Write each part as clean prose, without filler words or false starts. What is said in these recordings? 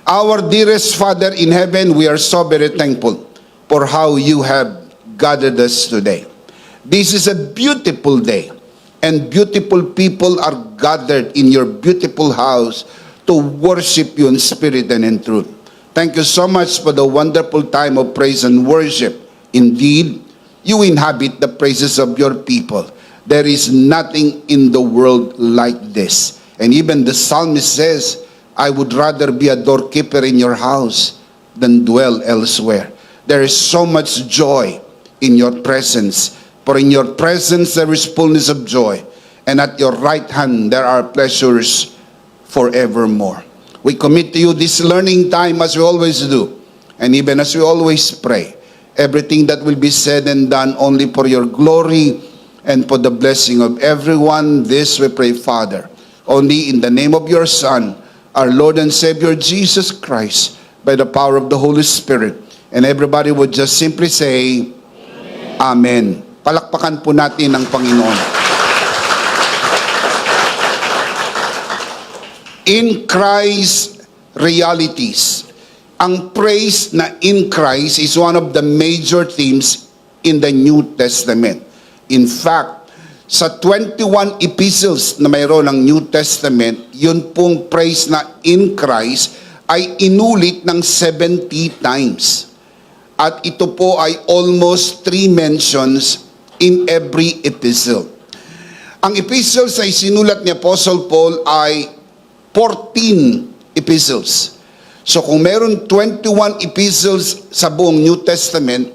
Our dearest Father in heaven, we are so very thankful for how you have gathered us today. This is a beautiful day, and beautiful people are gathered in your beautiful house to worship you in spirit and in truth. Thank you so much for the wonderful time of praise and worship. Indeed, you inhabit the praises of your people. There is nothing in the world like this. And even the psalmist says, I would rather be a doorkeeper in your house than dwell elsewhere. There is so much joy in your presence. For in your presence there is fullness of joy. And at your right hand there are pleasures forevermore. We commit to you this learning time as we always do. And even as we always pray. Everything that will be said and done only for your glory and for the blessing of everyone. This we pray, Father. Only in the name of your Son, our Lord and Savior Jesus Christ, by the power of the Holy Spirit. And everybody would just simply say, Amen. Palakpakan po natin ang Panginoon. In Christ realities. Ang praise na in Christ is one of the major themes in the New Testament. In fact, sa 21 epistles na mayroon ng New Testament, yun pong praise na in Christ ay inulit ng 70 times. At ito po ay almost 3 mentions in every epistle. Ang epistles ay sinulat ni Apostle Paul ay 14 epistles. So kung meron 21 epistles sa buong New Testament,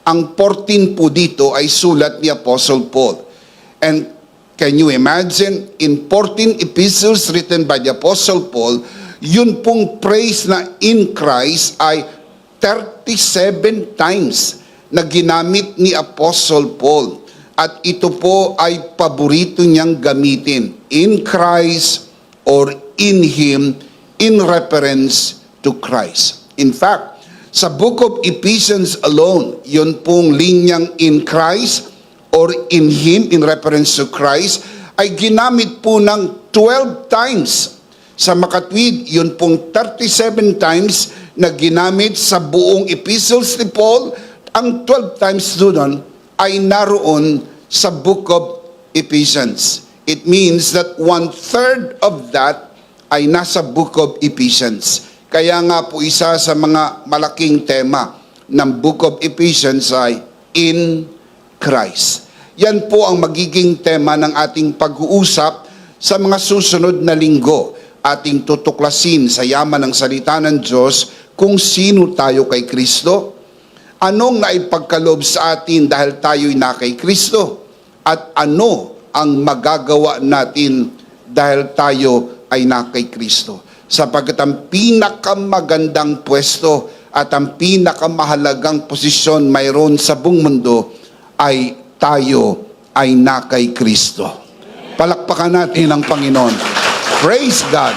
ang 14 po dito ay sulat ni Apostle Paul. And can you imagine, in 14 epistles written by the Apostle Paul, yun pong praise na in Christ ay 37 times na ginamit ni Apostle Paul. At ito po ay paborito niyang gamitin, in Christ or in Him, in reference to Christ. In fact, sa book of Ephesians alone, yun pong linyang in Christ or in Him, in reference to Christ, ay ginamit po ng 12 times. Sa makatwid, yun pong 37 times na ginamit sa buong epistles ni Paul. Ang 12 times doon ay naroon sa book of Ephesians. It means that 1/3 of that ay nasa book of Ephesians. Kaya nga po isa sa mga malaking tema ng book of Ephesians ay in Christ. Yan po ang magiging tema ng ating pag-uusap sa mga susunod na linggo. Ating tutuklasin sa yaman ng salita ng Diyos kung sino tayo kay Kristo, anong naipagkaloob sa atin dahil tayo'y na kay Kristo, at ano ang magagawa natin dahil tayo ay na kay Kristo. Sapagkat ang pinakamagandang pwesto at ang pinakamahalagang posisyon mayroon sa buong mundo ay tayo ay na kay Kristo. Palakpakan natin ang Panginoon. Praise God.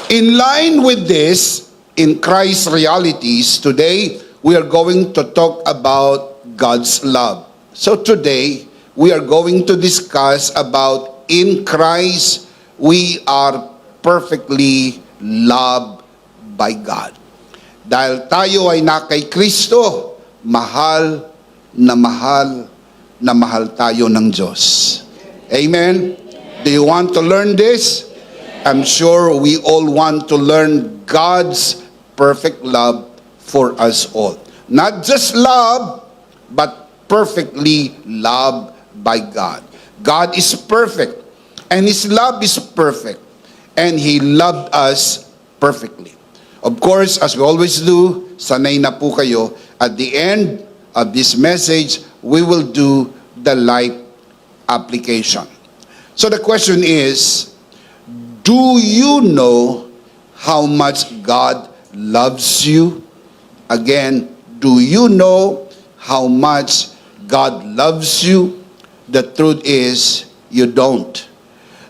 In line with this, in Christ's realities, today we are going to talk about God's love. So today, we are going to discuss about in Christ, we are perfectly loved by God. Dahil tayo ay na kay Kristo, mahal na mahal na mahal tayo ng Diyos. Amen? Do you want to learn this? I'm sure we all want to learn God's perfect love for us all. Not just love, but perfectly loved by God. God is perfect, and His love is perfect, and He loved us perfectly. Of course, as we always do, sanay na po kayo, at the end of this message, we will do the life application. So the question is, do you know how much God loves you? Again, do you know how much God loves you? The truth is, you don't.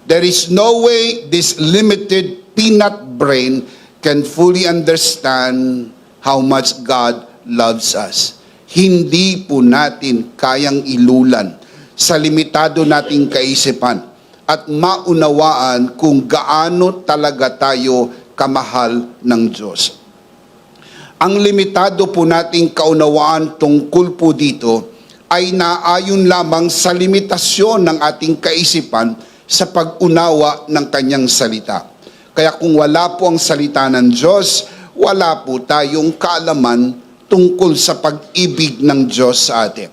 There is no way this limited peanut brain can fully understand how much God loves us. Hindi po natin kayang ilulan sa limitado nating kaisipan at maunawaan kung gaano talaga tayo kamahal ng Diyos. Ang limitado po nating kaunawaan tungkol po dito ay naayon lamang sa limitasyon ng ating kaisipan sa pag-unawa ng kanyang salita. Kaya kung wala po ang salita ng Diyos, wala po tayong kaalaman tungkol sa pag-ibig ng Diyos sa atin.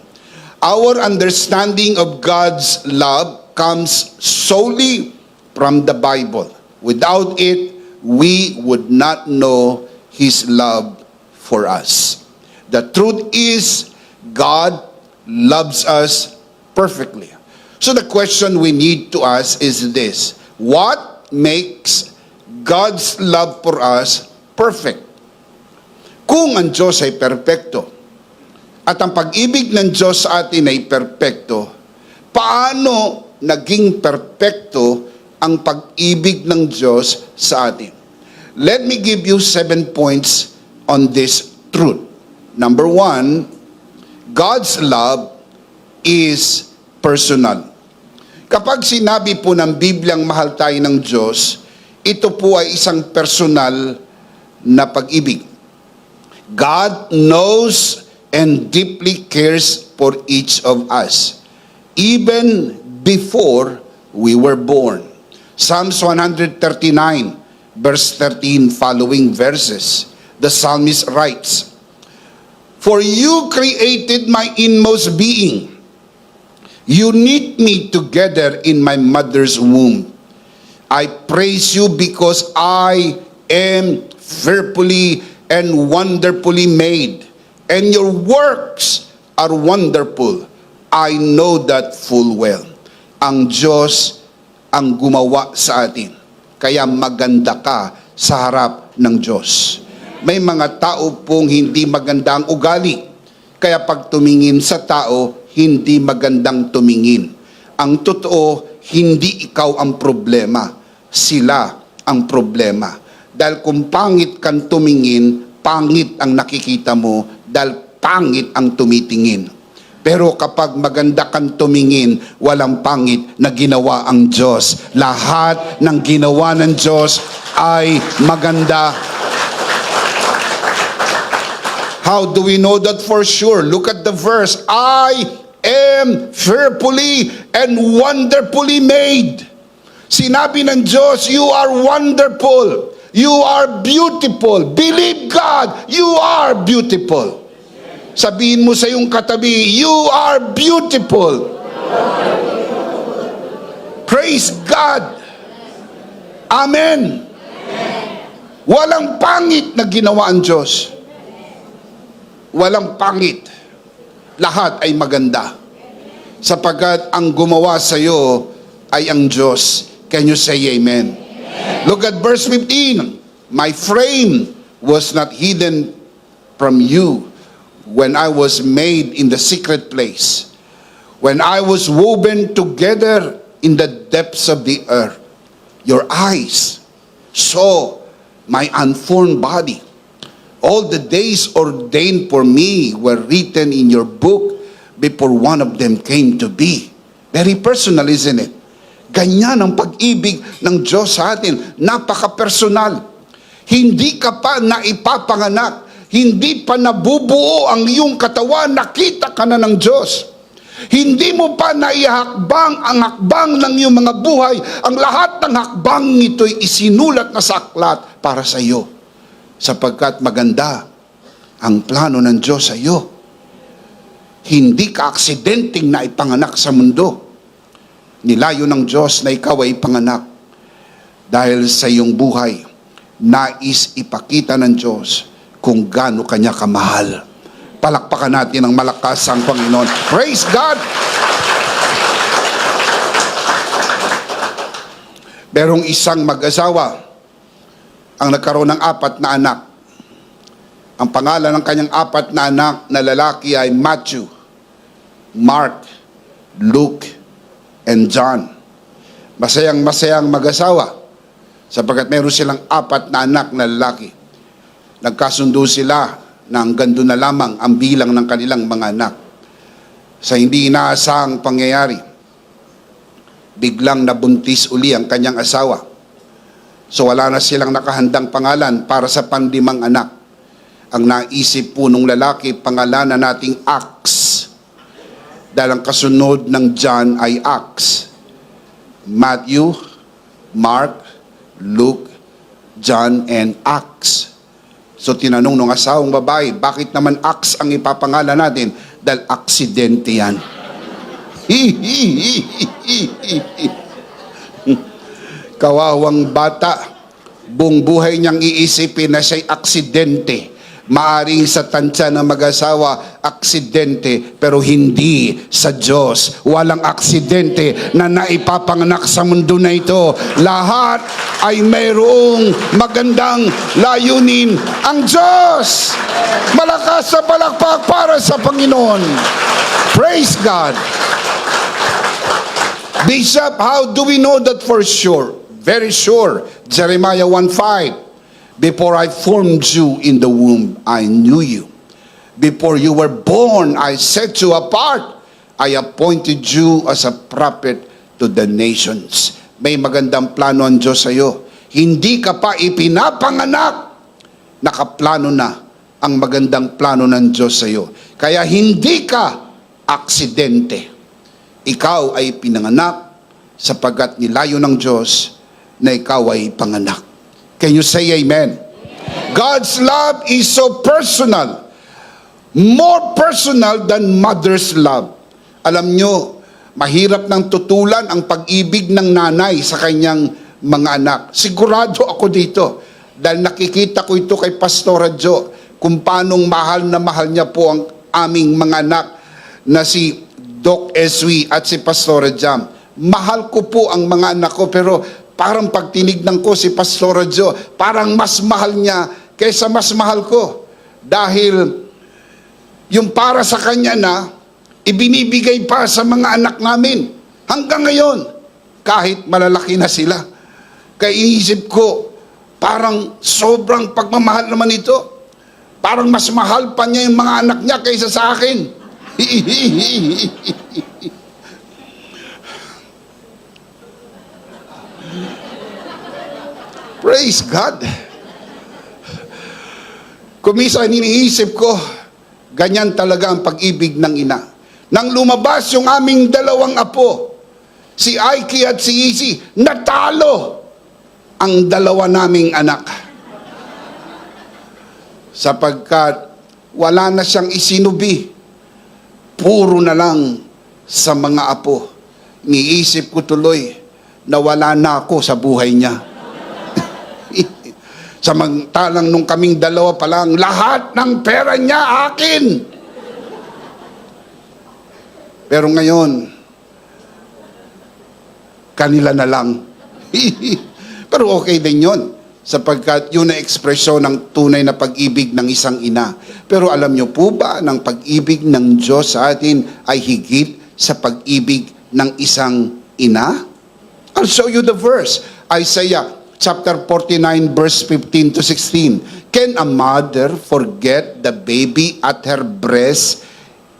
Our understanding of God's love comes solely from the Bible. Without it, we would not know His love for us. The truth is, God loves us perfectly. So the question we need to ask is this: what makes God's love for us perfect? Kung ang Diyos ay perpekto, at ang pag-ibig ng Diyos sa atin ay perpekto, paano naging perpekto ang pag-ibig ng Diyos sa atin? Let me give you 7 points on this truth. Number 1, God's love is personal. Kapag sinabi po ng Bibliang mahal tayo ng Diyos, ito po ay isang personal na pag-ibig. God knows and deeply cares for each of us, even before we were born. Psalms 139, verse 13, following verses. The psalmist writes, "For you created my inmost being. You knit me together in my mother's womb. I praise you because I am fearfully and wonderfully made, and your works are wonderful. I know that full well." Ang Diyos ang gumawa sa atin, kaya maganda ka sa harap ng Diyos. May mga tao pong hindi maganda ang ugali, kaya pag tumingin sa tao, hindi magandang tumingin. Ang totoo, hindi ikaw ang problema, sila ang problema. Dahil kung pangit kang tumingin, pangit ang nakikita mo, dahil pangit ang tumitingin. Pero kapag maganda kang tumingin, walang pangit na ginawa ang Diyos. Lahat ng ginawa ng Diyos ay maganda. How do we know that for sure? Look at the verse. I am fearfully and wonderfully made. Sinabi ng Diyos, you are wonderful. You are beautiful. Believe God, you are beautiful. Sabihin mo sa iyong katabi, you are beautiful. Praise God. Amen. Walang pangit na ginawa ang Diyos. Walang pangit. Lahat ay maganda. Sapagkat ang gumawa sa iyo ay ang Diyos. Can you say amen? Look at verse 15. My frame was not hidden from you when I was made in the secret place, when I was woven together in the depths of the earth. Your eyes saw my unformed body. All the days ordained for me were written in your book before one of them came to be. Very personal, isn't it? Ganyan ang pag-ibig ng Diyos sa atin. Napaka-personal. Hindi ka pa naipapanganak. Hindi pa nabubuo ang iyong katawan, nakita ka na ng Diyos. Hindi mo pa naihakbang ang hakbang ng iyong mga buhay. Ang lahat ng hakbang ito'y isinulat na sa aklat para sa iyo. Sapagkat maganda ang plano ng Diyos sa iyo. Hindi ka aksidenteng na ipanganak sa mundo. Nilayo ng Diyos na ikaw ay ipanganak. Dahil sa iyong buhay, nais ipakita ng Diyos kung gaano kanya kamahal. Palakpakan natin ang malakas ang Panginoon. Praise God! Merong isang mag-asawa ang nagkaroon ng 4 na anak. Ang pangalan ng kanyang 4 na anak na lalaki ay Matthew, Mark, Luke, and John. Masayang-masayang mag-asawa sapagkat meron silang 4 na anak na lalaki. Nagkasundo sila na hanggang doon na lamang ang bilang ng kanilang mga anak. Sa hindi inaasahang pangyayari, biglang nabuntis uli ang kanyang asawa. So wala na silang nakahandang pangalan para sa panlimang anak. Ang naisip po nung lalaki, pangalanan nating Acts. Dahil ang kasunod ng John ay Acts. Matthew, Mark, Luke, John, and Acts. So tinanong nung asawang babae, bakit naman Acts ang ipapangalan natin? Dahil aksidente yan. Kawawang bata, buong buhay niyang iisipin na siya'y aksidente. Maaring sa tansya ng mag-asawa, aksidente, pero hindi sa Diyos. Walang aksidente na naipapanganak sa mundo na ito. Lahat ay mayroong magandang layunin. Ang Diyos! Malakas sa palakpak para sa Panginoon. Praise God! Bishop, how do we know that for sure? Very sure. Jeremiah 1:5. Before I formed you in the womb, I knew you. Before you were born, I set you apart. I appointed you as a prophet to the nations. May magandang plano ang Diyos sa iyo. Hindi ka pa ipinapanganak, nakaplano na ang magandang plano ng Diyos sa iyo. Kaya hindi ka aksidente. Ikaw ay pinanganak sapagkat nilayo ng Diyos na ikaw ay panganak. Can you say amen? God's love is so personal. More personal than mother's love. Alam nyo, mahirap nang tutulan ang pag-ibig ng nanay sa kanyang mga anak. Sigurado ako dito. Dahil nakikita ko ito kay Pastora Jo, kung paanong mahal na mahal niya po ang aming mga anak na si Doc Eswi at si Pastora Jam. Mahal ko po ang mga anak ko, pero parang pag tinignan ko si Pastora Jo, parang mas mahal niya kaysa mas mahal ko. Dahil yung para sa kanya na, ibinibigay pa sa mga anak namin. Hanggang ngayon, kahit malalaki na sila. Kaya iniisip ko, parang sobrang pagmamahal naman ito. Parang mas mahal pa niya yung mga anak niya kaysa sa akin. Praise God. Kumisa iniisip ko, ganyan talaga ang pag-ibig ng ina. Nang lumabas yung aming dalawang apo, si Aiki at si Izzy, natalo ang dalawa naming anak. Sapagkat wala na siyang isinubi, puro na lang sa mga apo. Niisip ko tuloy na wala na ako sa buhay niya. Samantalang nung kaming dalawa pa lang, lahat ng pera niya akin. Pero ngayon, kanila na lang. Pero okay din yun, sapagkat yun na ekspresyon ng tunay na pag-ibig ng isang ina. Pero alam niyo po ba, ng pag-ibig ng Diyos sa atin ay higit sa pag-ibig ng isang ina? I'll show you the verse. Isaiah chapter 49, verse 15 to 16. Can a mother forget the baby at her breast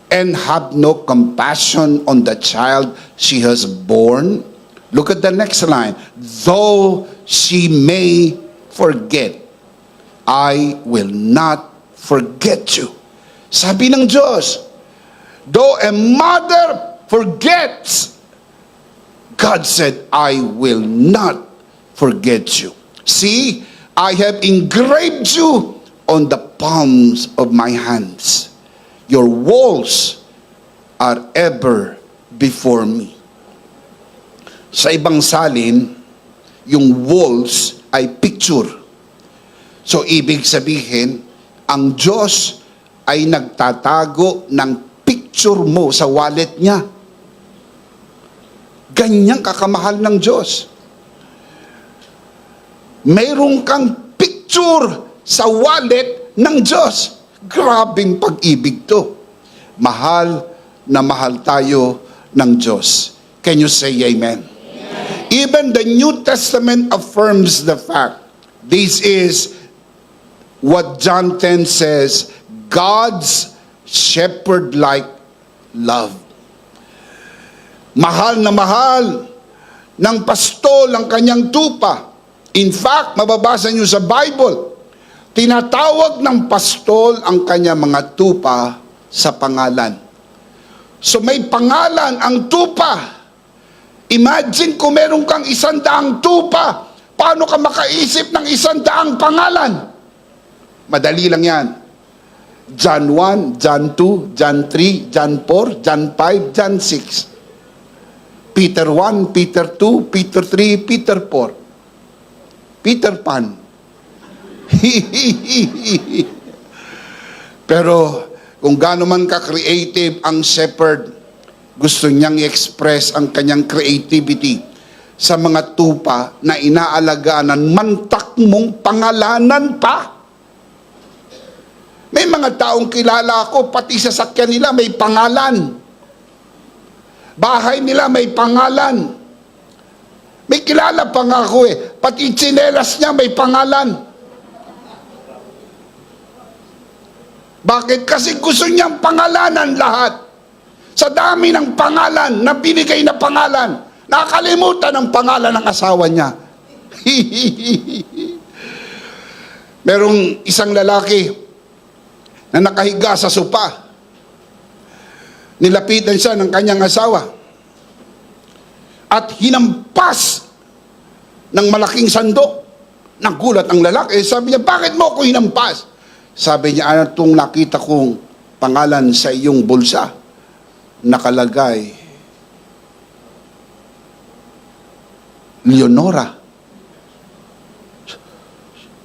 and have no compassion on the child she has born? Look at the next line. Though she may forget, I will not forget you. Sabi ng Diyos, though a mother forgets, God said, I will not forget you. See, I have engraved you on the palms of my hands. Your walls are ever before me. Sa ibang salin, yung walls ay picture. So, ibig sabihin, ang Diyos ay nagtatago ng picture mo sa wallet niya. Ganyang kakamahal ng Diyos. Mayroon kang picture sa wallet ng Diyos. Grabing pag-ibig to. Mahal na mahal tayo ng Diyos. Can you say amen? Amen. Even the New Testament affirms the fact. This is what John 10 says, God's shepherd-like love. Mahal na mahal ng pastol ang kanyang tupa. In fact, mababasa niyo sa Bible, tinatawag ng pastol ang kanyang mga tupa sa pangalan. So may pangalan ang tupa. Imagine kung meron kang 100 tupa, paano ka makaisip ng 100 pangalan? Madali lang yan. John 1, John 2, John 3, John 4, John 5, John 6. Peter 1, Peter 2, Peter 3, Peter 4. Peter Pan. Pero kung gaano man ka-creative ang shepherd, gusto niyang i-express ang kanyang creativity sa mga tupa na inaalagaan ng mantak mong pangalanan pa. May mga taong kilala ako, pati sa sakyan nila may pangalan. Bahay nila may pangalan. May kilala pa nga ako pati tsinelas niya may pangalan. Bakit? Kasi gusto niyang pangalanan lahat. Sa dami ng pangalan, na binigay na pangalan, nakakalimutan ang pangalan ng asawa niya. Merong isang lalaki na nakahiga sa sopa. Nilapitan siya ng kanyang asawa at hinampas ng malaking sandok. Nagulat ang lalaki. Sabi niya, bakit mo ako hinampas? Sabi niya, ano itong nakita kong pangalan sa iyong bulsa? Nakalagay, Leonora.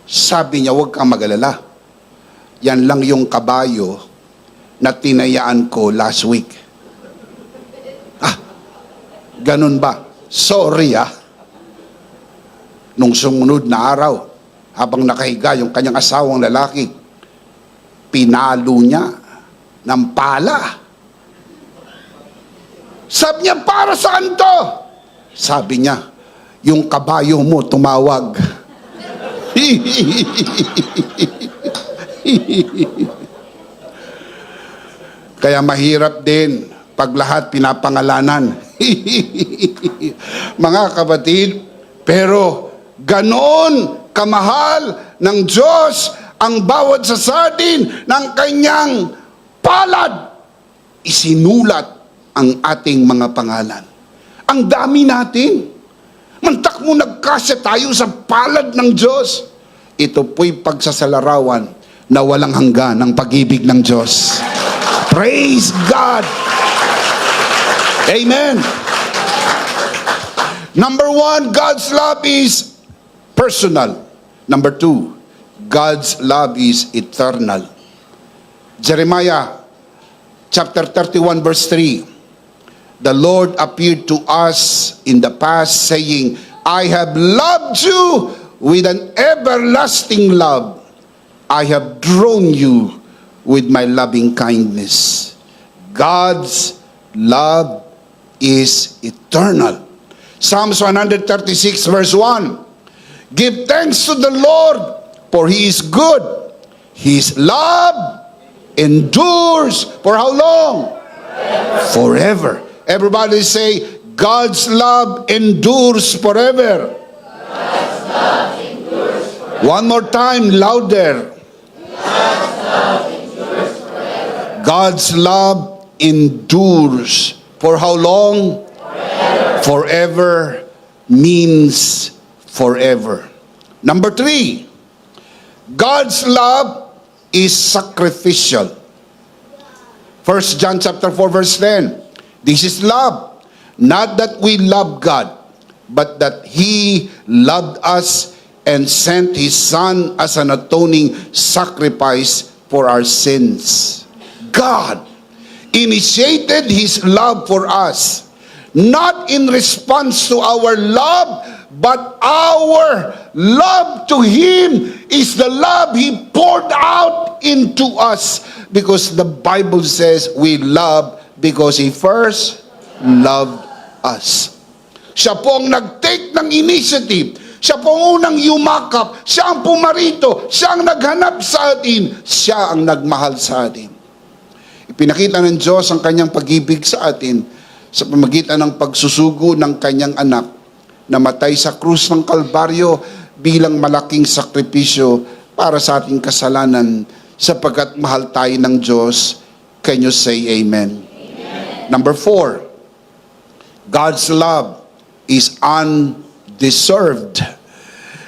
Sabi niya, huwag kang mag-alala. Yan lang yung kabayo na tinayaan ko last week. Ganun ba? Sorry Nung sumunod na araw, habang nakahiga yung kanyang asawang lalaki, pinalo niya ng pala. Sabi niya, para saan to? Sabi niya, yung kabayo mo tumawag. Kaya mahirap din pag lahat pinapangalanan. Mga kapatid, pero ganoon kamahal ng Diyos ang bawat sasadin ng kanyang palad. Isinulat ang ating mga pangalan. Ang dami natin. Mantak mo nagkasya tayo sa palad ng Diyos. Ito po'y pagsasalarawan na walang hanggan ng pag-ibig ng Diyos. Praise God! Amen! Number 1, God's love is personal. Number 2, God's love is eternal. Jeremiah chapter 31 verse 3. The Lord appeared to us in the past saying, I have loved you with an everlasting love. I have drawn you with my loving kindness. God's love is eternal. Psalms 136 verse 1. Give thanks to the Lord, for He is good. His love endures for how long? Forever. Everybody say, God's love endures forever. God's love endures forever. One more time, louder. God's love endures forever. God's love endures. For how long? Forever. Forever means forever. Number 3, God's love is sacrificial. 1 John chapter 4 verse 10. This is love, not that we love God, but that He loved us and sent His Son as an atoning sacrifice for our sins. God initiated His love for us, not in response to our love, but our love to Him is the love He poured out into us, because the Bible says we love because He first loved us. Siya po ang nag-take ng initiative. Siya po ang unang yumakap. Siya ang pumarito. Siya ang naghanap sa atin. Siya ang nagmahal sa atin. Ipinakita ng Diyos ang kanyang pag-ibig sa atin sa pamagitan ng pagsusugo ng kanyang anak namatay sa krus ng Kalbaryo bilang malaking sakripisyo para sa ating kasalanan, sapagkat mahal tayo ng Diyos. Can you say amen? Amen. Number 4, God's love is undeserved.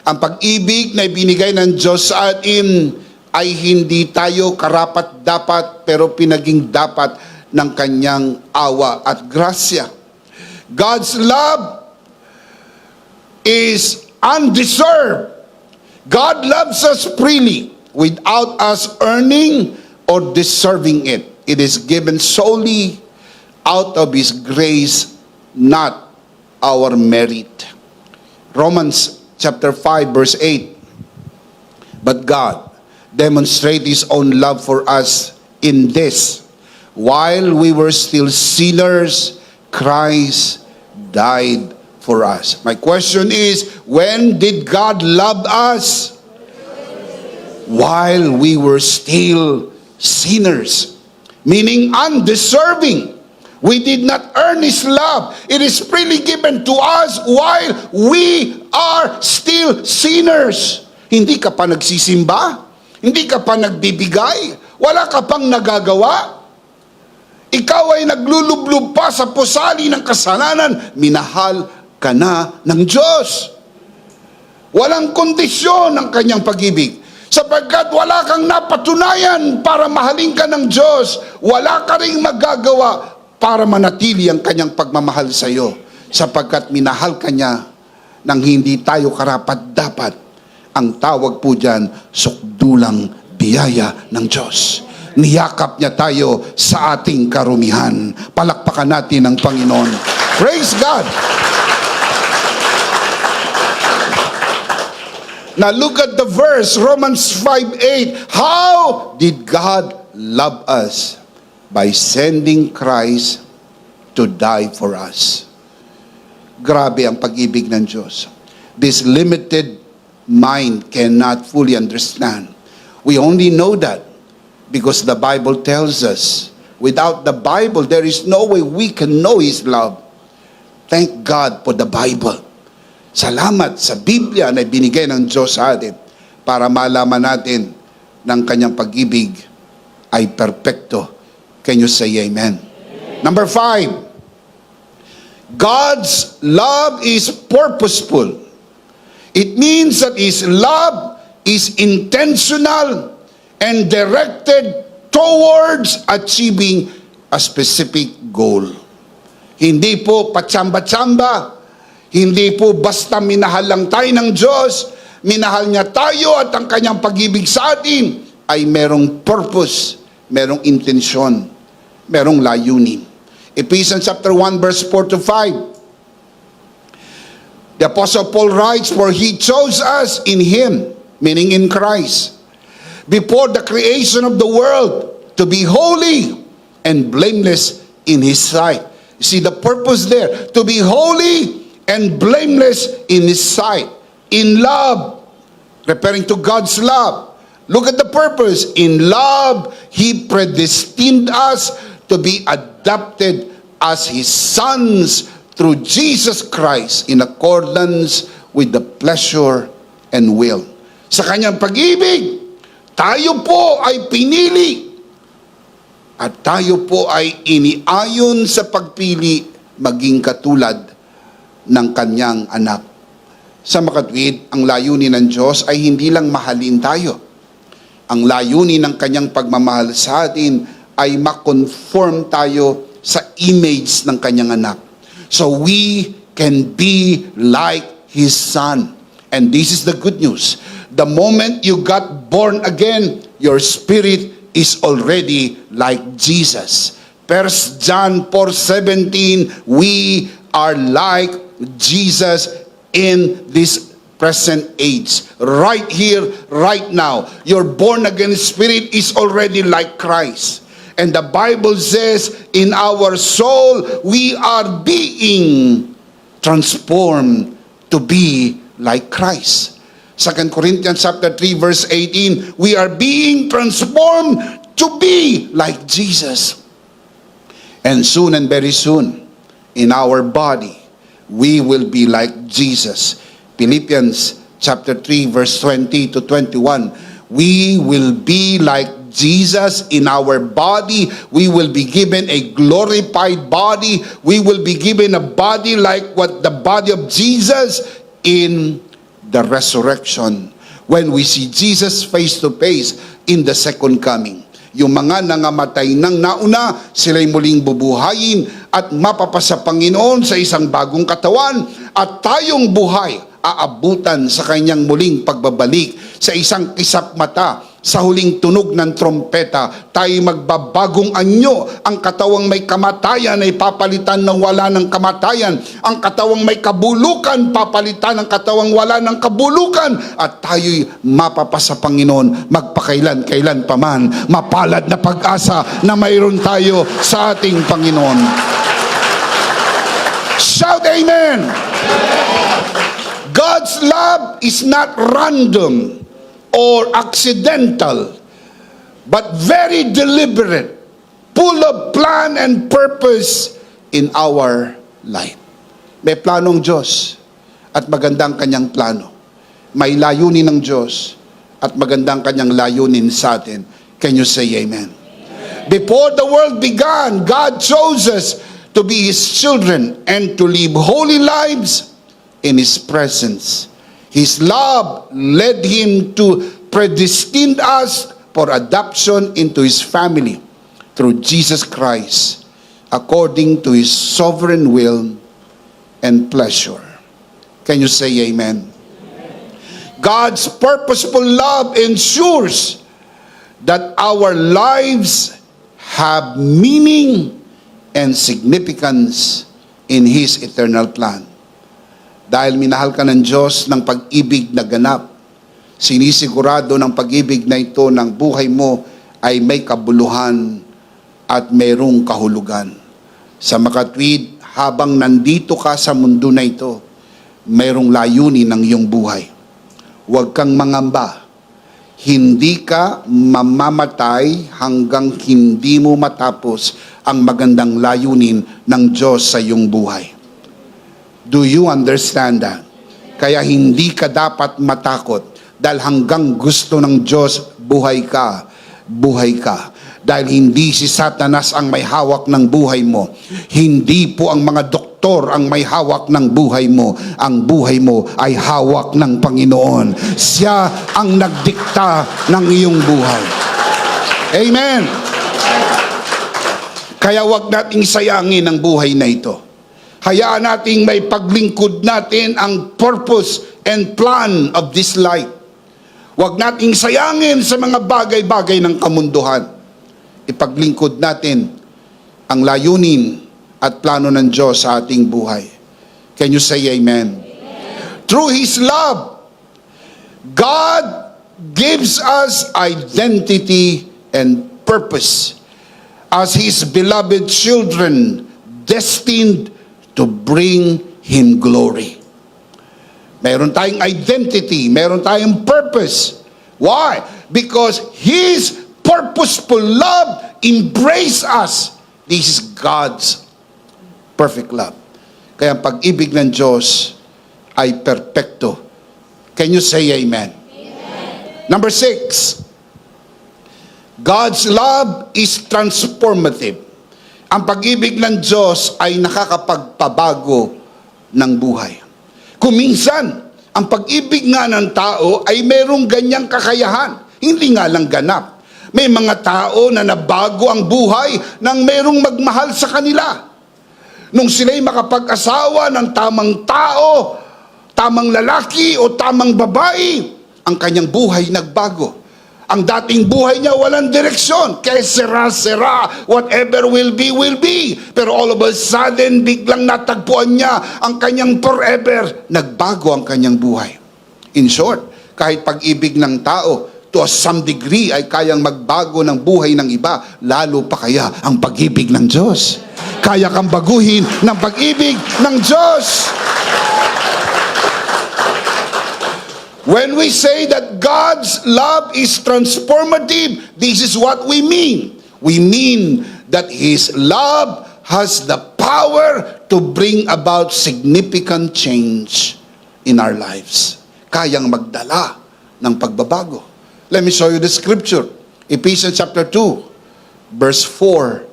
Ang pag-ibig na ibinigay ng Diyos sa atin ay hindi tayo karapat-dapat, pero pinaging dapat ng kanyang awa at grasya. God's love is undeserved. God loves us freely without us earning or deserving it. It is given solely out of His grace, not our merit. Romans chapter 5 verse 8. But God demonstrated His own love for us in this: while we were still sinners, Christ died for us. My question is, when did God love us? While we were still sinners. Meaning undeserving. We did not earn His love. It is freely given to us while we are still sinners. Hindi ka pa nagsisimba? Hindi ka pa nagbibigay? Wala ka pang nagagawa? Ikaw ay naglulublub pa sa pusali ng kasalanan, minahal ka na ng Diyos. Walang kondisyon ang kanyang pag-ibig. Sapagkat wala kang napatunayan para mahalin ka ng Diyos, wala ka ring magagawa para manatili ang kanyang pagmamahal sa iyo. Sapagkat minahal ka niya nang hindi tayo karapat-dapat. Ang tawag po dyan, sukdulang biyaya ng Diyos. Niyakap niya tayo sa ating karumihan. Palakpakan natin ang Panginoon. Praise God! Now look at the verse, Romans 5:8. How did God love us? By sending Christ to die for us. Grabe ang pag-ibig ng Diyos. This limited mind cannot fully understand. We only know that because the Bible tells us. Without the Bible, there is no way we can know His love. Thank God for the Bible. Salamat sa Biblia na binigay ng Diyos sa atin para malaman natin ng kanyang pag-ibig ay perpekto. Can you say amen? Amen. Number 5, God's love is purposeful. It means that His love is intentional and directed towards achieving a specific goal. Hindi po patsamba-tsamba. Hindi po basta minahal lang tayo ng Diyos, minahal niya tayo at ang kanyang pag-ibig sa atin ay merong purpose, merong intensyon, merong layunin. Ephesians chapter 1 verse 4 to 5. The Apostle Paul writes, "For He chose us in Him," meaning in Christ, "before the creation of the world, to be holy and blameless in His sight." You see the purpose there, to be holy and blameless in His sight, in love, referring to God's love. Look at the purpose. In love, He predestined us to be adopted as His sons through Jesus Christ in accordance with the pleasure and will. Sa kanyang pag-ibig, tayo po ay pinili at tayo po ay iniayon sa pagpili maging katulad ng kanyang anak. Sa makatwid, ang layunin ng Diyos ay hindi lang mahalin tayo. Ang layunin ng kanyang pagmamahal sa atin ay makonform tayo sa image ng kanyang anak. So we can be like His Son. And this is the good news. The moment you got born again, your spirit is already like Jesus. 1 John 4:17, we are like Jesus in this present age. Right here, right now. Your born-again spirit is already like Christ. And the Bible says, in our soul, we are being transformed to be like Christ. 2 Corinthians chapter 3 verse 18, we are being transformed to be like Jesus. And soon and very soon, in our body, we will be like Jesus. Philippians chapter 3 verse 20 to 21. We will be like Jesus in our body. We will be given a glorified body. We will be given a body like what the body of Jesus in the resurrection. When we see Jesus face to face in the second coming. Yung mga nangamatay ng nauna, sila'y muling bubuhayin at mapapasa Panginoon sa isang bagong katawan at tayong buhay aabutan sa kanyang muling pagbabalik sa isang kisap mata. Sa huling tunog ng trompeta, tayo magbabagong anyo. Ang katawang may kamatayan ay papalitan ng wala ng kamatayan. Ang katawang may kabulukan, papalitan ng katawang wala ng kabulukan. At tayo'y mapapasa Panginoon magpakailan-kailan paman. Mapalad na pag-asa na mayroon tayo sa ating Panginoon. Shout amen! God's love is not random or accidental, but very deliberate, full of plan and purpose in our life. May planong Diyos at magandang kanyang plano. May layunin ng Diyos at magandang kanyang layunin sa atin. Can you say amen? Before the world began, God chose us to be His children and to live holy lives in His presence. His love led Him to predestine us for adoption into His family through Jesus Christ, according to His sovereign will and pleasure. Can you say amen? God's purposeful love ensures that our lives have meaning and significance in His eternal plan. Dahil minahal ka ng Diyos ng pag-ibig na ganap, sinisigurado ng pag-ibig na ito ng buhay mo ay may kabuluhan at mayroong kahulugan. Sa makatwid, habang nandito ka sa mundo na ito, mayroong layunin ng iyong buhay. Huwag kang mangamba. Hindi ka mamamatay hanggang hindi mo matapos ang magandang layunin ng Diyos sa iyong buhay. Do you understand that? Kaya hindi ka dapat matakot dahil hanggang gusto ng Diyos, buhay ka. Buhay ka. Dahil hindi si Satanas ang may hawak ng buhay mo. Hindi po ang mga doktor ang may hawak ng buhay mo. Ang buhay mo ay hawak ng Panginoon. Siya ang nagdikta ng iyong buhay. Amen! Kaya wag nating sayangin ang buhay na ito. Hayaan nating may paglingkod natin ang purpose and plan of this life. Huwag nating sayangin sa mga bagay-bagay ng kamunduhan. Ipaglingkod natin ang layunin at plano ng Diyos sa ating buhay. Can you say amen? Through His love, God gives us identity and purpose as His beloved children destined to bring Him glory. Meron tayong identity, meron tayong purpose. Why? Because His purposeful love embrace us. This is God's perfect love. Kaya ang pag-ibig ng Diyos ay perpekto. Can you say amen? Amen. Number 6, God's love is transformative. Ang pag-ibig ng Diyos ay nakakapagpabago ng buhay. Kung minsan, ang pag-ibig nga ng tao ay merong ganyang kakayahan. Hindi nga lang ganap. May mga tao na nabago ang buhay nang merong magmahal sa kanila. Nung sila'y makapag-asawa ng tamang tao, tamang lalaki o tamang babae, ang kanyang buhay nagbago. Ang dating buhay niya walang direksyon. Kaya sera-sera, whatever will be, will be. Pero all of a sudden, biglang natagpuan niya ang kanyang forever. Nagbago ang kanyang buhay. In short, kahit pag-ibig ng tao, to some degree ay kayang magbago ng buhay ng iba, lalo pa kaya ang pag-ibig ng Diyos. Kaya kang baguhin ng pag-ibig ng Diyos. When we say that God's love is transformative, this is what we mean. We mean that His love has the power to bring about significant change in our lives. Kayang magdala ng pagbabago. Let me show you the scripture. Ephesians chapter 2, verse 4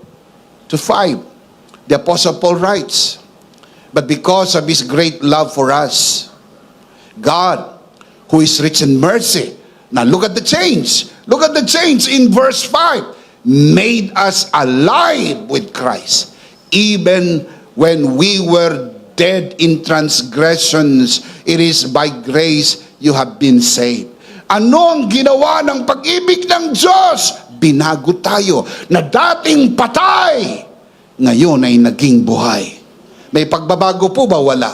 to 5. The Apostle Paul writes, "But because of His great love for us, God, who is rich in mercy." Now look at the change. Look at the change in verse 5. "Made us alive with Christ, even when we were dead in transgressions. It is by grace you have been saved." Ano ang ginawa ng pag-ibig ng Diyos? Binago tayo na dating patay, ngayon ay naging buhay. May pagbabago po ba? Wala.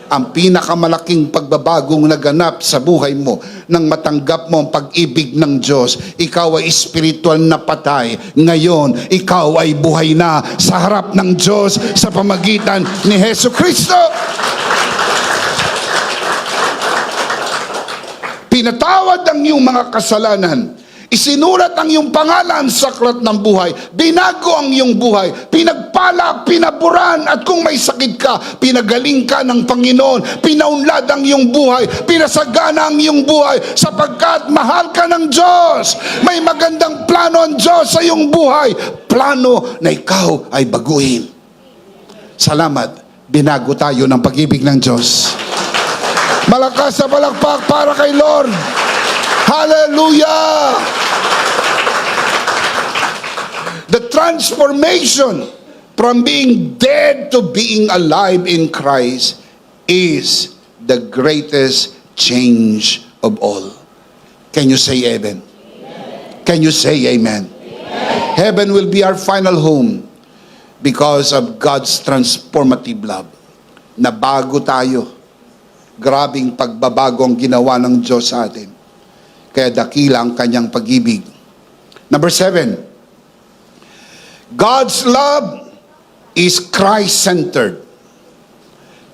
Ang pinakamalaking pagbabagong naganap sa buhay mo nang matanggap mo ang pag-ibig ng Diyos, ikaw ay spiritual na patay. Ngayon, ikaw ay buhay na sa harap ng Diyos sa pamagitan ni Hesus Kristo. Pinatawad ang iyong mga kasalanan. Isinulat ang iyong pangalan sa aklat ng buhay. Binago ang iyong buhay. Pinagpala, pinaburan, at kung may sakit ka, pinagaling ka ng Panginoon. Pinaunlad ang iyong buhay. Pinasagana ang iyong buhay sapagkat mahal ka ng Diyos. May magandang plano ang Diyos sa iyong buhay. Plano na ikaw ay baguhin. Salamat. Binago tayo ng pag-ibig ng Diyos. Malakas na palakpak para kay Lord. Hallelujah! The transformation from being dead to being alive in Christ is the greatest change of all. Can you say amen? Can you say amen? Heaven will be our final home because of God's transformative love. Nabago tayo. Grabing pagbabago ang ginawa ng Diyos sa atin. Kaya dakila ang kanyang pag-ibig. Number 7, God's love is Christ-centered.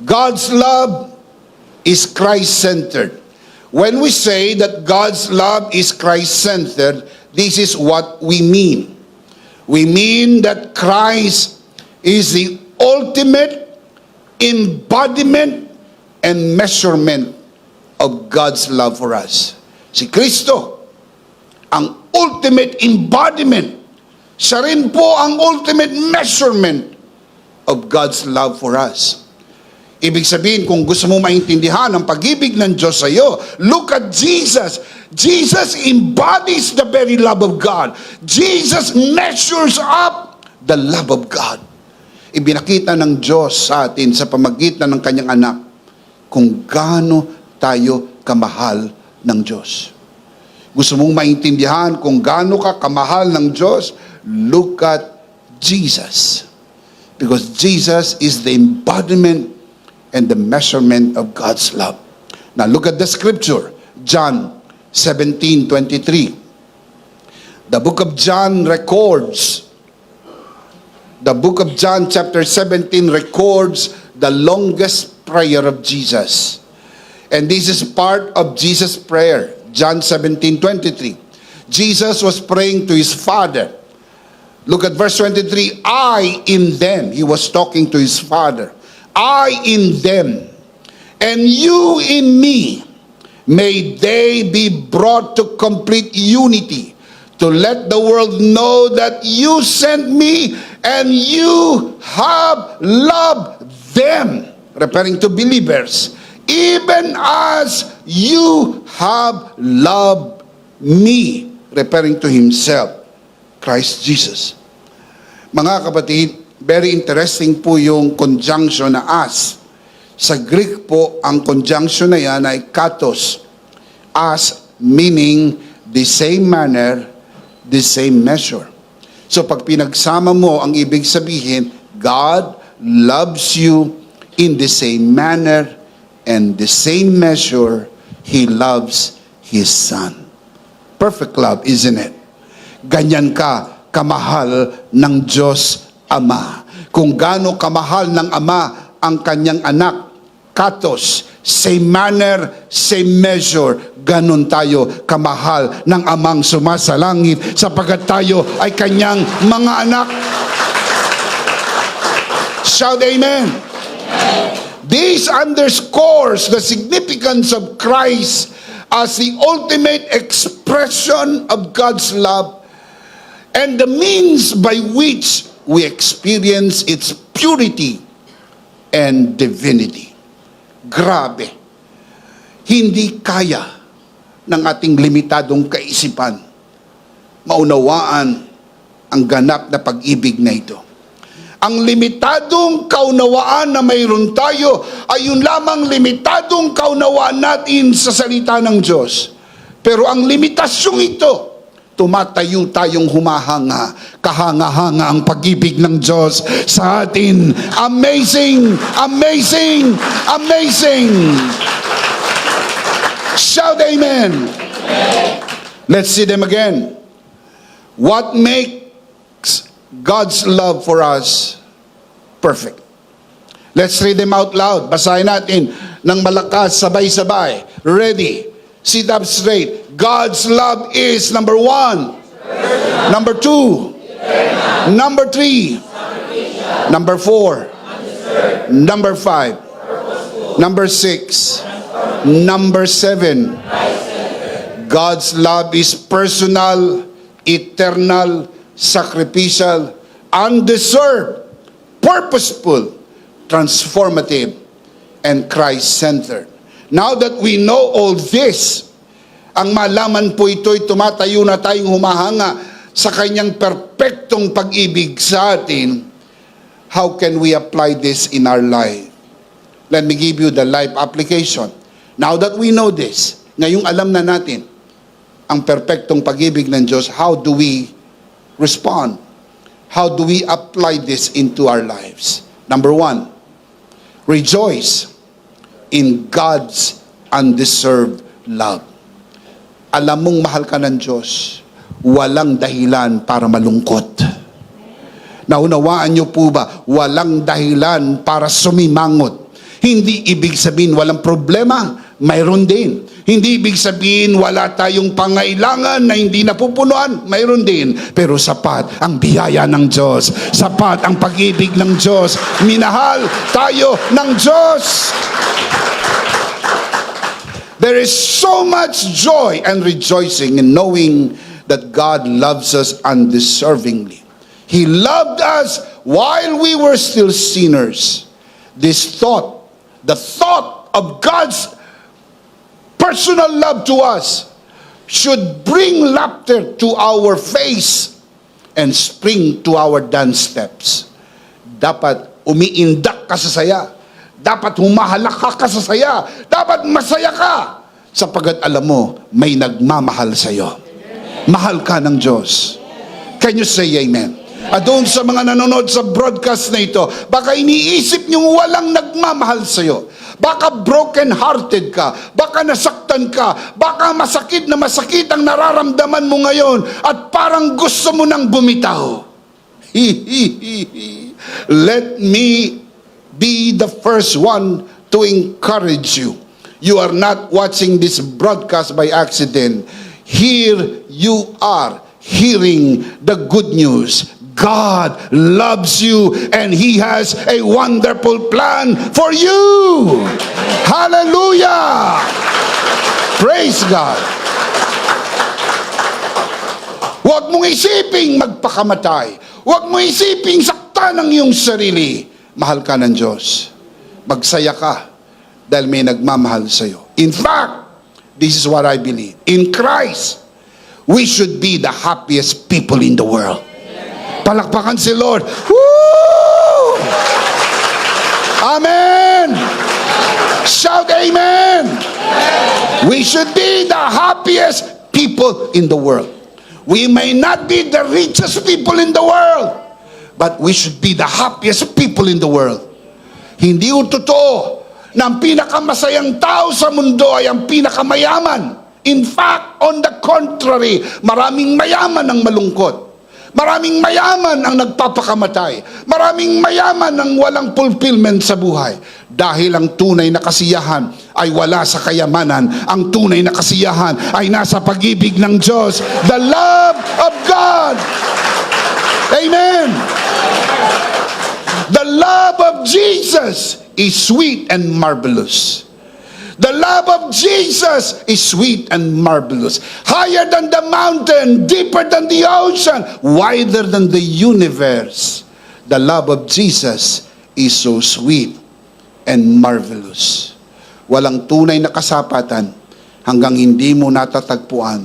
God's love is Christ-centered. When we say that God's love is Christ-centered, this is what we mean. We mean that Christ is the ultimate embodiment and measurement of God's love for us. Si Kristo, ang ultimate embodiment. Siya rin po ang ultimate measurement of God's love for us. Ibig sabihin, kung gusto mo maintindihan ang pag-ibig ng Diyos sa iyo, look at Jesus. Jesus embodies the very love of God. Jesus measures up the love of God. Ibinakita ng Diyos sa atin sa pamagitan ng kanyang anak kung gaano tayo kamahal ng Diyos. Gusto mong maintindihan kung gaano ka kamahal ng Diyos? Look at Jesus. Because Jesus is the embodiment and the measurement of God's love. Now look at the scripture. John 17:23. The book of John records, the book of John chapter 17 records the longest prayer of Jesus. And this is part of Jesus' prayer. John 17:23. Jesus was praying to his Father. Look at verse 23. I in them. He was talking to his Father. I in them, and you in me. May they be brought to complete unity, to let the world know that you sent me and you have loved them. Referring to believers. Even as you have loved me. Referring to himself, Christ Jesus. Mga kapatid, very interesting po yung conjunction na as. Sa Greek po, ang conjunction na yan ay katos. As meaning the same manner, the same measure. So pag pinagsama mo, ang ibig sabihin, God loves you in the same manner and the same measure He loves His Son. Perfect love, isn't it? Ganyan ka kamahal ng Diyos Ama. Kung gaano kamahal ng Ama ang kanyang anak, katos, same manner, same measure, ganun tayo kamahal ng Amang sumasalangit sapagkat tayo ay kanyang mga anak. Shout amen. This underscores the significance of Christ as the ultimate expression of God's love and the means by which we experience its purity and divinity. Grabe. Hindi kaya ng ating limitadong kaisipan maunawaan ang ganap na pag-ibig na ito. Ang limitadong kaunawaan na mayroon tayo ay yun lamang limitadong kaunawaan natin sa salita ng Diyos. Pero ang limitasyong ito, tumatayo tayong humahanga, kahanga-hanga ang pag-ibig ng Diyos sa atin. Amazing! Amazing! Amazing! Shout amen! Let's see them again. What makes God's love for us perfect? Let's read them out loud. Basahin natin ng malakas, sabay-sabay. Ready? Sit up straight. God's love is number 1. Number 2. Number 3. Number 4. Number 5. Number 6. Number 7. God's love is personal, eternal, sacrificial, undeserved, purposeful, transformative, and Christ-centered. Now that we know all this, ang malaman po ito'y tumatayo na tayong humahanga sa kanyang perpektong pag-ibig sa atin. How can we apply this in our life? Let me give you the life application. Now that we know this, ngayong alam na natin ang perpektong pag-ibig ng Diyos, how do we respond? How do we apply this into our lives? Number 1, rejoice in God's undeserved love. Alam mong mahal ka ng Diyos, walang dahilan para malungkot. Naunawaan niyo po ba? Walang dahilan para sumimangot. Hindi ibig sabihin walang problema, mayroon din. Hindi ibig sabihin wala tayong pangailangan na hindi napupunuan, mayroon din. Pero sapat ang biyaya ng Diyos. Sapat ang pag-ibig ng Diyos. Minahal tayo ng Diyos. There is so much joy and rejoicing in knowing that God loves us undeservingly. He loved us while we were still sinners. This thought, the thought of God's personal love to us, should bring laughter to our face and spring to our dance steps. Dapat umiindak ka sa saya. Dapat humahalak ka sa saya. Dapat masaya ka. Sapagat alam mo, may nagmamahal sa iyo. Mahal ka ng Diyos. Can you say amen? At doon sa mga nanonood sa broadcast na ito, baka iniisip niyong walang nagmamahal sa iyo. Baka broken-hearted ka. Baka nasaktan ka. Baka masakit na masakit ang nararamdaman mo ngayon at parang gusto mo nang bumitaw. Let me be the first one to encourage you. You are not watching this broadcast by accident. Here you are hearing the good news. God loves you and He has a wonderful plan for you. Hallelujah! Praise God! Huwag mong isiping magpakamatay. Huwag mong isiping saktan ang iyong sarili. Mahal ka ng Diyos. Magsaya ka dahil may nagmamahal sa iyo. In fact, this is what I believe. In Christ, we should be the happiest people in the world. Palakpakan si Lord. Woo! Amen! Shout amen! We should be the happiest people in the world. We may not be the richest people in the world, but we should be the happiest people in the world. Hindi yung totoo na ang pinakamasayang tao sa mundo ay ang pinakamayaman. In fact, on the contrary, maraming mayaman ang malungkot. Maraming mayaman ang nagpapakamatay. Maraming mayaman ang walang fulfillment sa buhay. Dahil ang tunay na kasiyahan ay wala sa kayamanan. Ang tunay na kasiyahan ay nasa pag-ibig ng Diyos. The love of God. Amen. The love of Jesus is sweet and marvelous. The love of Jesus is sweet and marvelous. Higher than the mountain, deeper than the ocean, wider than the universe. The love of Jesus is so sweet and marvelous. Walang tunay na kasapatan hanggang hindi mo natatagpuan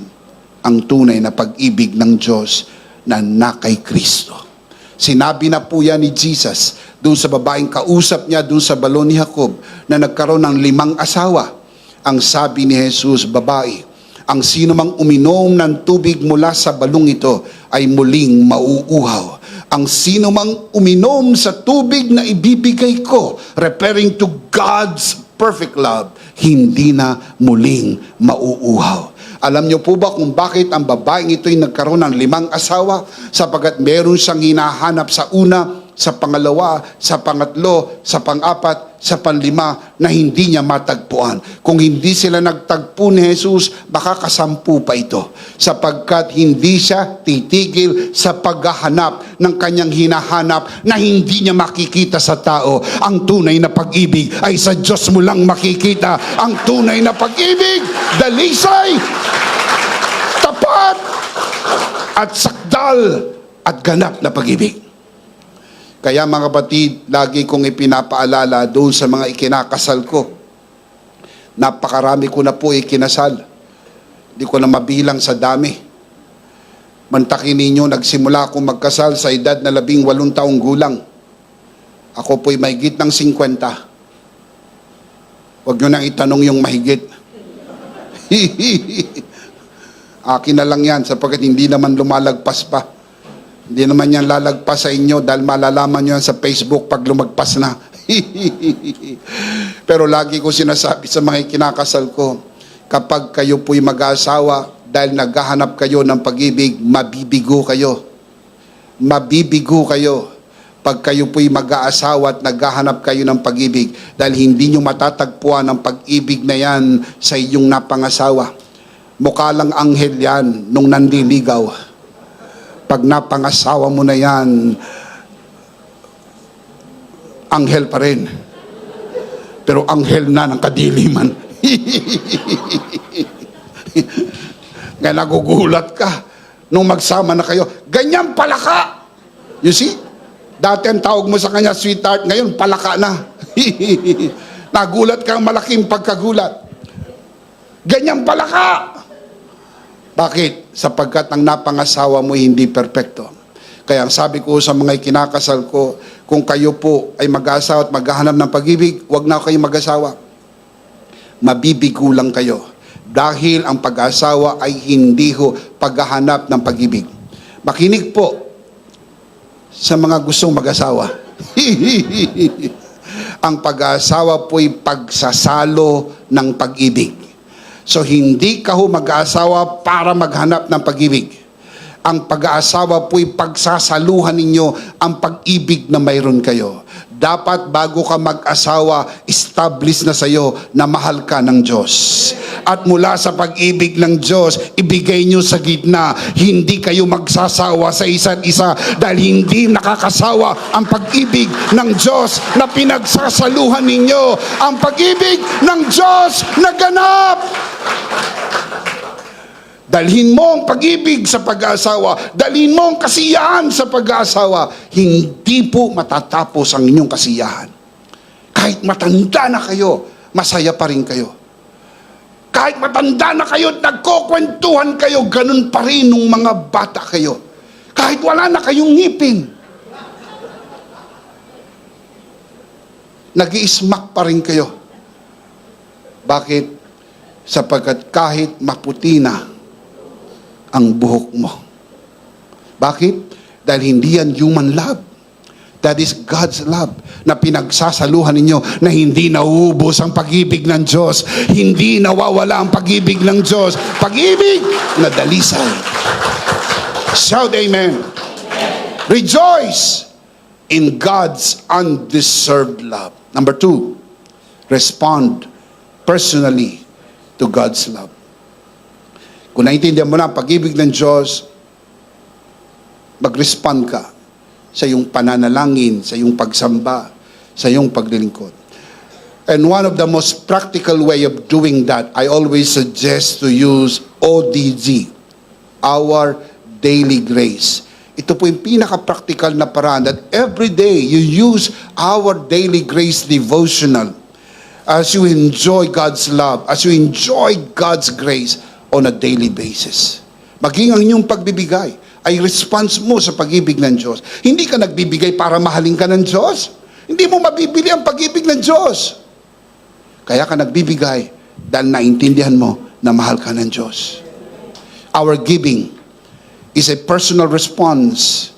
ang tunay na pag-ibig ng Diyos na nakay Kristo. Sinabi na po yan ni Jesus doon sa babaeng kausap niya doon sa balon ni Jacob na nagkaroon ng 5 asawa. Ang sabi ni Jesus, babae, ang sino mang uminom ng tubig mula sa balong ito ay muling mauuhaw. Ang sino mang uminom sa tubig na ibibigay ko, referring to God's perfect love, hindi na muling mauuhaw. Alam niyo po ba kung bakit ang babaeng ito'y nagkaroon ng 5 asawa? Sapagat meron siyang hinahanap sa una, sa pangalawa, sa pangatlo, sa pang-4, sa panlima na hindi niya matagpuan. Kung hindi sila nagtagpo ni Jesus, baka kasampu pa ito. Sapagkat hindi siya titigil sa paghahanap ng kanyang hinahanap na hindi niya makikita sa tao. Ang tunay na pag-ibig ay sa Diyos mo lang makikita. Ang tunay na pag-ibig, dalisay, tapat, at sakdal, at ganap na pag-ibig. Kaya mga kapatid, lagi kong ipinapaalala doon sa mga ikinakasal ko. Napakarami ko na po ikinasal. Hindi ko na mabilang sa dami. Mantakin ninyo, nagsimula akong magkasal sa edad na 18 taong gulang. Ako po'y mahigit ng 50. Huwag nyo nang itanong yung mahigit. Akin na lang yan sapagkat hindi naman lumalagpas pa. Hindi naman yan lalagpas sa inyo dahil malalaman nyo yan sa Facebook pag lumagpas na. Pero lagi ko sinasabi sa mga kinakasal ko, kapag kayo po'y mag-aasawa dahil naghahanap kayo ng pag-ibig, mabibigo kayo. Mabibigo kayo pag kayo po'y mag-aasawa at naghahanap kayo ng pag-ibig dahil hindi nyo matatagpuan ang pag-ibig na yan sa inyong napangasawa. Mukha lang anghel yan nung nandiligaw. Pag napangasawa mo na yan, anghel pa rin. Pero anghel na ng kadiliman. Kaya nagugulat ka nung magsama na kayo. Ganyan palaka. You see? Dati ang tawag mo sa kanya, sweetheart. Ngayon, palaka na. Nagulat kang malaking pagkagulat. Ganyan palaka. Bakit? Sapagkat ang napangasawa mo hindi perpekto. Kaya ang sabi ko sa mga kinakasal ko, kung kayo po ay mag-asawa at maghahanap ng pag-ibig, huwag na kayo mag-asawa. Mabibigo lang kayo. Dahil ang pag-asawa ay hindi ho paghahanap ng pag-ibig. Makinig po sa mga gustong mag-asawa. Ang pag-asawa po'y pagsasalo ng pag-ibig. So hindi ka ho mag-aasawa para maghanap ng pag-ibig. Ang pag-aasawa po'y pagsasaluhan ninyo ang pag-ibig na mayroon kayo. Dapat bago ka mag-asawa, establish na sa iyo na mahal ka ng Diyos. At mula sa pag-ibig ng Diyos, ibigay nyo sa gitna. Hindi kayo magsasawa sa isa't isa dahil hindi nakakasawa ang pag-ibig ng Diyos na pinagsasaluhan ninyo. Ang pag-ibig ng Diyos na ganap. Dalhin mo ang pag-ibig sa pag-aasawa. Dalhin mo ang kasiyahan sa pag-aasawa. Hindi po matatapos ang inyong kasiyahan. Kahit matanda na kayo, masaya pa rin kayo. Kahit matanda na kayo at nagkukwentuhan kayo, ganun pa rin nung mga bata kayo. Kahit wala na kayong ngipin. Nag-iismak pa rin kayo. Bakit? Sapagkat kahit maputi na ang buhok mo. Bakit? Dahil hindi yan human love. That is God's love na pinagsasaluhan ninyo na hindi nauubos ang pag-ibig ng Diyos. Hindi nawawala ang pag-ibig ng Diyos. Pag-ibig na dalisay. Shout amen. Rejoice in God's undeserved love. Number 2, respond personally to God's love. Kung naintindihan mo na ang pag-ibig ng Diyos, mag-respond ka sa iyong pananalangin, sa iyong pagsamba, sa iyong paglilingkod. And one of the most practical way of doing that, I always suggest to use ODG, Our Daily Grace. Ito po yung pinaka-practical na paraan that every day you use Our Daily Grace devotional as you enjoy God's love, as you enjoy God's grace on a daily basis. Maging ang inyong pagbibigay ay response mo sa pag-ibig ng Diyos. Hindi ka nagbibigay para mahalin ka ng Diyos. Hindi mo mabibili ang pag-ibig ng Diyos. Kaya ka nagbibigay dahil naintindihan mo na mahal ka ng Diyos. Our giving is a personal response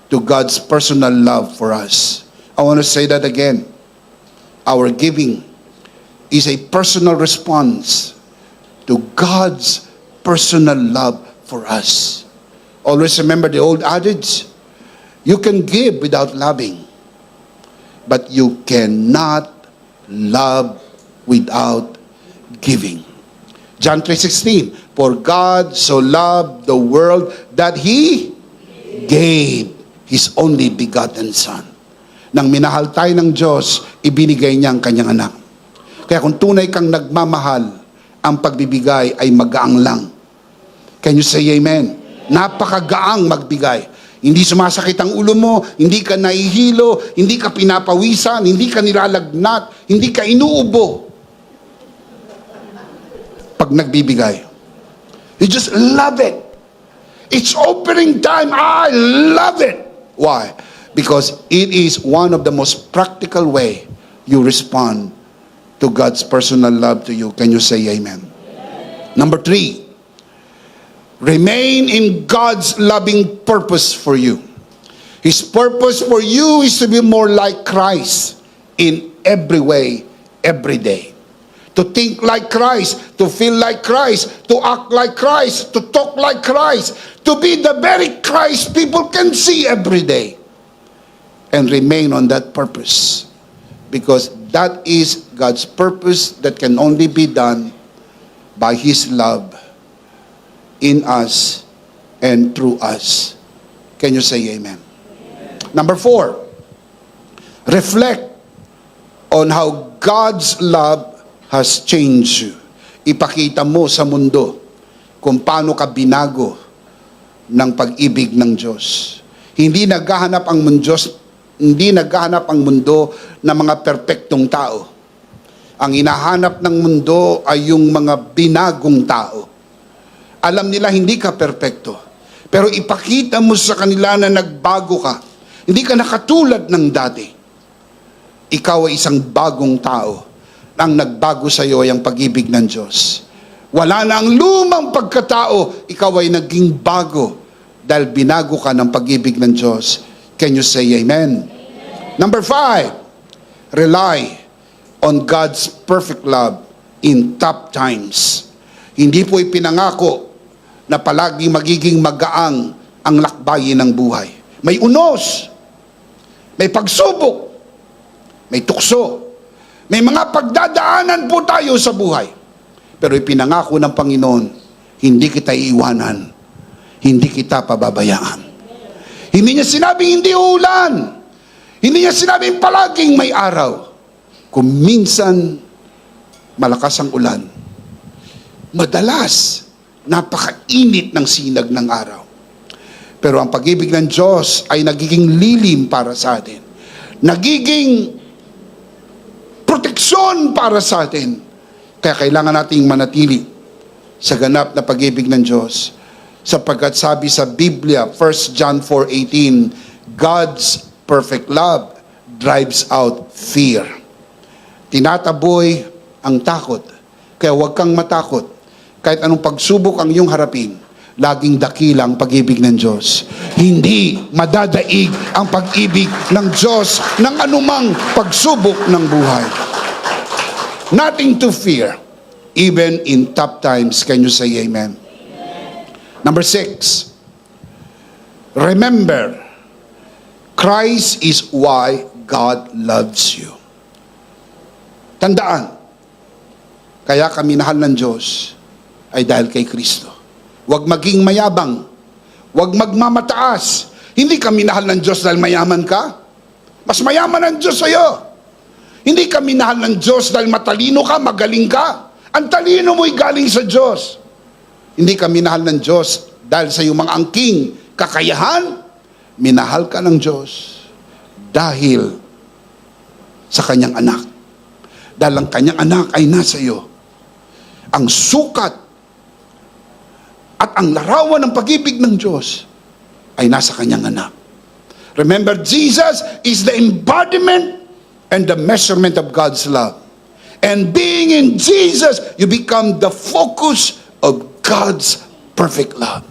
to God's personal love for us. I want to say that again. Our giving is a personal response to God's personal love for us. Always remember the old adage, you can give without loving, but you cannot love without giving. John 3:16, for God so loved the world that He gave His only begotten Son. Nang minahal tayo ng Diyos, ibinigay niya ang kanyang anak. Kaya kung tunay kang nagmamahal, ang pagbibigay ay magaang lang. Can you say amen? Napakagaang magbigay. Hindi sumasakit ang ulo mo, hindi ka nahihilo, hindi ka pinapawisan, hindi ka nilalagnat, hindi ka inuubo. Pag nagbibigay, you just love it. It's opening time. I love it. Why? Because it is one of the most practical way you respond to God's personal love to you. Can you say amen? Number 3, remain in God's loving purpose for you. His purpose for you is to be more like Christ in every way, every day. To think like Christ, to feel like Christ, to act like Christ, to talk like Christ, to be the very Christ people can see every day. And remain on that purpose. Because that is God's purpose that can only be done by His love in us and through us. Can you say amen? Number 4, reflect on how God's love has changed you. Ipakita mo sa mundo kung paano ka binago ng pag-ibig ng Diyos. Hindi naghahanap ang mundo ng mga perpektong tao. Ang hinahanap ng mundo ay yung mga binagong tao. Alam nila hindi ka perpekto, pero ipakita mo sa kanila na nagbago ka. Hindi ka nakatulad ng dati. Ikaw ay isang bagong tao. Ang nagbago sa iyo ay ang pag-ibig ng Diyos. Wala na ang lumang pagkatao, ikaw ay naging bago dahil binago ka ng pag-ibig ng Diyos. Can you say amen? Number 5, rely on God's perfect love in tough times. Hindi po ipinangako na palagi magiging magaang ang lakbayin ng buhay. May unos, may pagsubok, may tukso, may mga pagdadaanan po tayo sa buhay. Pero ipinangako ng Panginoon, hindi kita iiwanan, hindi kita pababayaan. Hindi niya sinabing hindi uulan. Hindi niya sinabing palaging may araw. Kung minsan malakas ang ulan, madalas napakainit ng sinag ng araw. Pero ang pag-ibig ng Diyos ay nagiging lilim para sa atin. Nagiging proteksyon para sa atin. Kaya kailangan nating manatili sa ganap na pag-ibig ng Diyos. Sapagkat sabi sa Biblia, 1 John 4:18, God's perfect love drives out fear. Tinataboy ang takot. Kaya huwag kang matakot. Kahit anong pagsubok ang iyong harapin, laging dakila ang pag-ibig ng Diyos. Hindi madadaig ang pag-ibig ng Diyos ng anumang pagsubok ng buhay. Nothing to fear, even in tough times. Can you say amen? Number 6, remember, Christ is why God loves you. Tandaan, kaya kami minahal ng Diyos ay dahil kay Kristo. Huwag maging mayabang, huwag magmamataas, Hindi ka minahal ng Diyos dahil mayaman ka. Mas mayaman ang Diyos sa'yo. Hindi ka minahal ng Diyos dahil matalino ka, magaling ka. Ang talino mo'y galing sa Diyos. Hindi ka minahal ng Diyos dahil sa iyong mga angking kakayahan. Minahal ka ng Diyos dahil sa kanyang anak. Dahil ang kanyang anak ay nasa iyo. Ang sukat at ang larawan ng pag-ibig ng Diyos ay nasa kanyang anak. Remember, Jesus is the embodiment and the measurement of God's love. And being in Jesus, you become the focus of God's perfect love.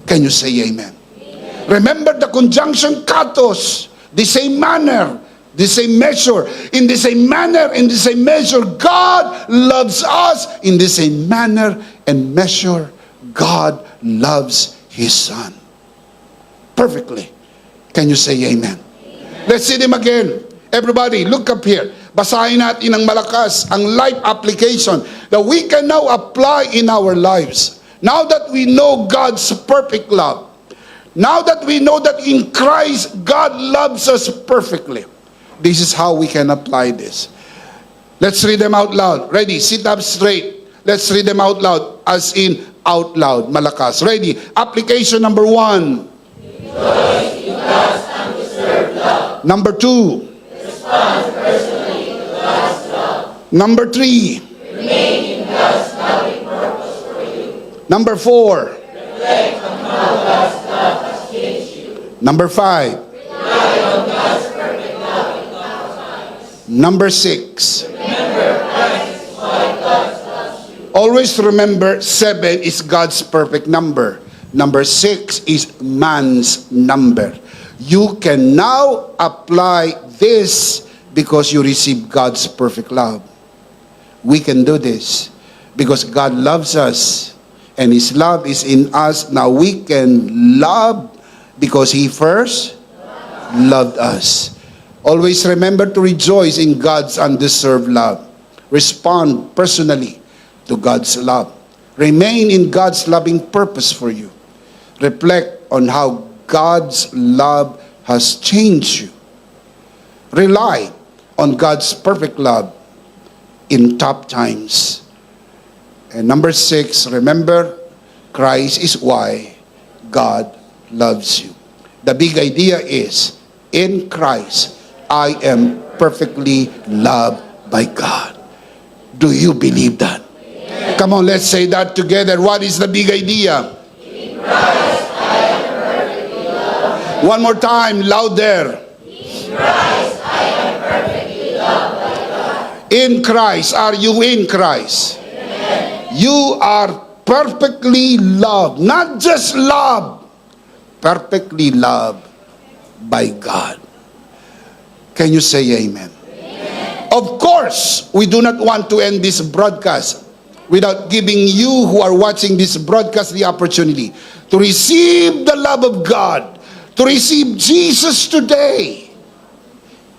Can you say amen? Remember the conjunction katos, the same manner, the same measure. In the same manner, in the same measure, God loves us. In the same manner and measure, God loves His Son. Perfectly. Can you say amen? Let's see them again. Everybody, look up here. Basahin natin ng malakas ang life application that we can now apply in our lives. Now that we know God's perfect love, now that we know that in Christ, God loves us perfectly, this is how we can apply this. Let's read them out loud. Ready? Sit up straight. Let's read them out loud, as in out loud. Malakas. Ready? Application number 1. Number 2. Respond personally to God's love. Number 3. Remain in God's loving purpose for you. Number 4. Reflect on how God's love has changed you. Number 5. Rely on God's perfect love in all times. Number 6. Remember, Christ is why God loves you. Always remember 7 is God's perfect number. Number 6 is man's number. You can now apply this because you receive God's perfect love. We can do this because God loves us and His love is in us. Now we can love because He first loved us. Always remember to rejoice in God's undeserved love. Respond personally to God's love. Remain in God's loving purpose for you. Reflect on how God's love has changed you. Rely on God's perfect love in tough times. And number 6, remember, Christ is why God loves you. The big idea is, in Christ, I am perfectly loved by God. Do you believe that? Amen. Come on, let's say that together. What is the big idea? In Christ, I am perfectly loved. One more time, louder. In Christ, I am perfectly loved by God. In Christ, are you in Christ? Amen. You are perfectly loved. Not just loved, perfectly loved by God. Can you say amen? Amen. Of course, we do not want to end this broadcast without giving you who are watching this broadcast the opportunity to receive the love of God, to receive Jesus today,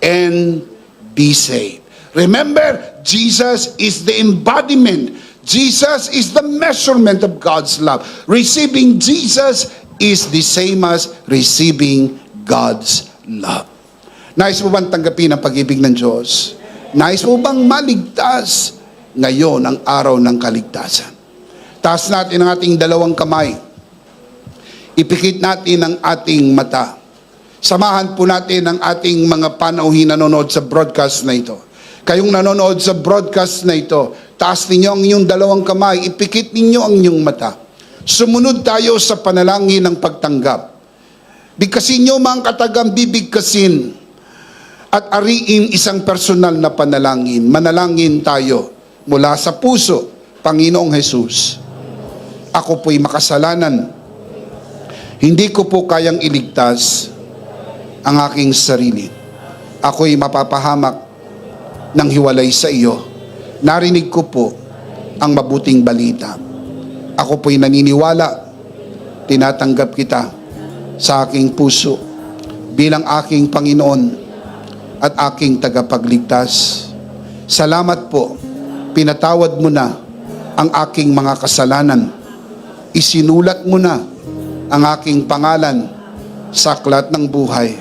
and be saved. Remember, Jesus is the embodiment. Jesus is the measurement of God's love. Receiving Jesus is the same as receiving God's love. Nais mo bang tanggapin ang pag-ibig ng Diyos? Nais mo bang maligtas? Ngayon ang araw ng kaligtasan. Taas natin ang ating dalawang kamay. Ipikit natin ang ating mata. Samahan po natin ang ating mga panauhin nanonood sa broadcast na ito. Kayong nanonood sa broadcast na ito, taas ninyo ang inyong dalawang kamay, ipikit ninyo ang inyong mata. Sumunod tayo sa panalangin ng pagtanggap. Bigkasin nyo mga katagang bibigkasin at ariin isang personal na panalangin. Manalangin tayo mula sa puso. Panginoong Jesus, ako po'y makasalanan. Hindi ko po kayang iligtas ang aking sarili. Ako'y mapapahamak ng hiwalay sa iyo. Narinig ko po ang mabuting balita. Ako po'y naniniwala, tinatanggap kita sa aking puso bilang aking Panginoon at aking tagapagligtas. Salamat po, pinatawad mo na ang aking mga kasalanan. Isinulat mo na ang aking pangalan sa aklat ng buhay.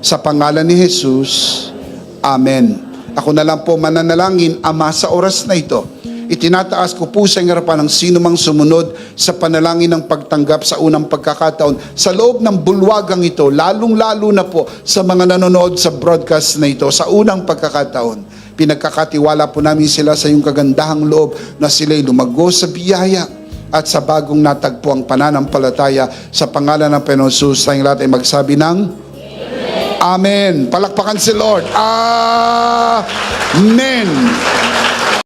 Sa pangalan ni Jesus, Amen. Ako na lang po mananalangin, Ama, sa oras na ito. Itinataas ko po sa harapan ng sino mang sumunod sa panalangin ng pagtanggap sa unang pagkakataon sa loob ng bulwagang ito, lalong-lalo na po sa mga nanonood sa broadcast na ito sa unang pagkakataon. Pinagkakatiwala po namin sila sa iyong kagandahang loob na sila'y lumago sa biyaya at sa bagong natagpo ang pananampalataya sa pangalan ng Panginoon Jesus. Tayong lahat ay magsabi ng Amen. Palakpakan si Lord. Amen.